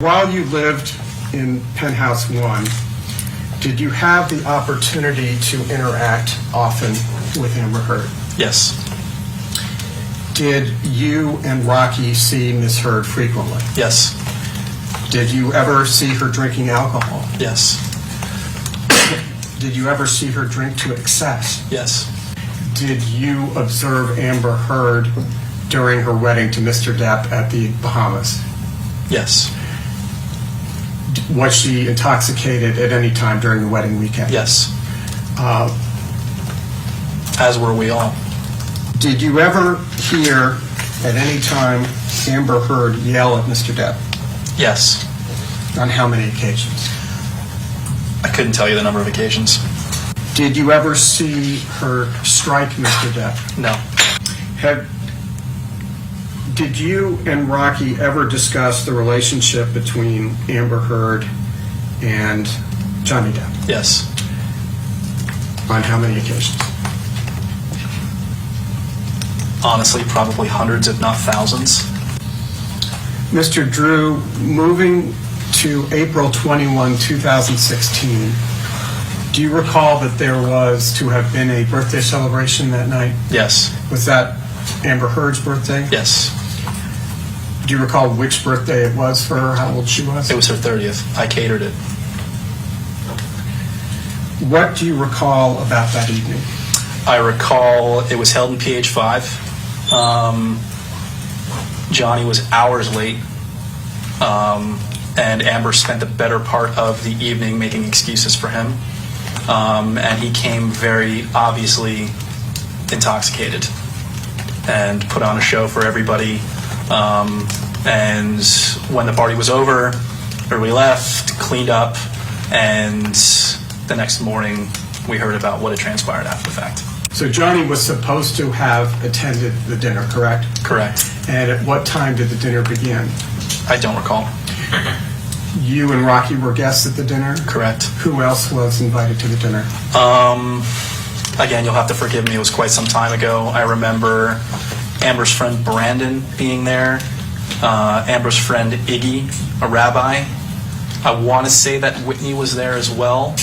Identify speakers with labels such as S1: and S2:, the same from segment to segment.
S1: While you lived in Penthouse 1, did you have the opportunity to interact often with Amber Heard?
S2: Yes.
S1: Did you and Rocky see Ms. Heard frequently?
S2: Yes.
S1: Did you ever see her drinking alcohol?
S2: Yes.
S1: Did you ever see her drink to excess?
S2: Yes.
S1: Did you observe Amber Heard during her wedding to Mr. Depp at the Bahamas?
S2: Yes.
S1: Was she intoxicated at any time during the wedding weekend?
S2: Yes. As were we all.
S1: Did you ever hear at any time Amber Heard yell at Mr. Depp?
S2: Yes.
S1: On how many occasions?
S2: I couldn't tell you the number of occasions.
S1: Did you ever see her strike Mr. Depp?
S2: No.
S1: Did you and Rocky ever discuss the relationship between Amber Heard and Johnny Depp?
S2: Yes.
S1: On how many occasions?
S2: Honestly, probably hundreds, if not thousands.
S1: Mr. Drew, moving to April 21, 2016, do you recall that there was to have been a birthday celebration that night?
S2: Yes.
S1: Was that Amber Heard's birthday?
S2: Yes.
S1: Do you recall which birthday it was for her, how old she was?
S2: It was her 30th. I catered it.
S1: What do you recall about that evening?
S2: I recall it was held in PH5. Johnny was hours late, and Amber spent the better part of the evening making excuses for him. And he came very obviously intoxicated and put on a show for everybody. And when the party was over, everybody left, cleaned up, and the next morning we heard about what had transpired after the fact.
S1: So Johnny was supposed to have attended the dinner, correct?
S2: Correct.
S1: And at what time did the dinner begin?
S2: I don't recall.
S1: You and Rocky were guests at the dinner?
S2: Correct.
S1: Who else was invited to the dinner?
S2: Again, you'll have to forgive me. It was quite some time ago. I remember Amber's friend Brandon being there, Amber's friend Iggy, a rabbi. I want to say that Whitney was there as well.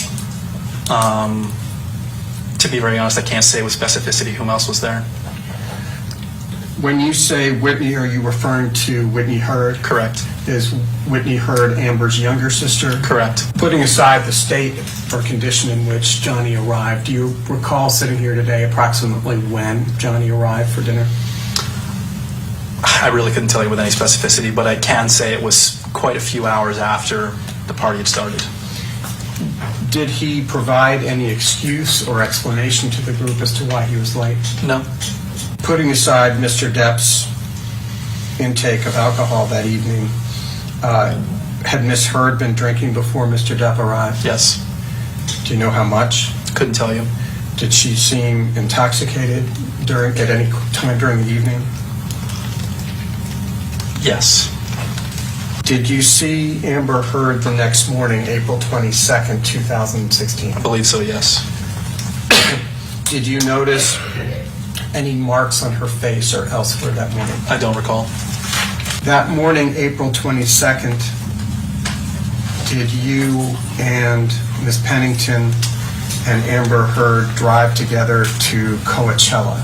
S2: To be very honest, I can't say with specificity whom else was there.
S1: When you say Whitney, are you referring to Whitney Heard?
S2: Correct.
S1: Is Whitney Heard Amber's younger sister?
S2: Correct.
S1: Putting aside the state or condition in which Johnny arrived, do you recall sitting here today approximately when Johnny arrived for dinner?
S2: I really couldn't tell you with any specificity, but I can say it was quite a few hours after the party had started.
S1: Did he provide any excuse or explanation to the group as to why he was late?
S2: No.
S1: Putting aside Mr. Depp's intake of alcohol that evening, had Miss Heard been drinking before Mr. Depp arrived?
S2: Yes.
S1: Do you know how much?
S2: Couldn't tell you.
S1: Did she seem intoxicated at any time during the evening?
S2: Yes.
S1: Did you see Amber Heard the next morning, April 22nd, 2016?
S2: I believe so, yes.
S1: Did you notice any marks on her face or elsewhere that morning?
S2: I don't recall.
S1: That morning, April 22nd, did you and Ms. Pennington and Amber Heard drive together to Coachella?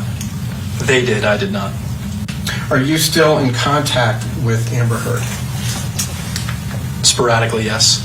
S2: They did, I did not.
S1: Are you still in contact with Amber Heard?
S2: Sporadically, yes.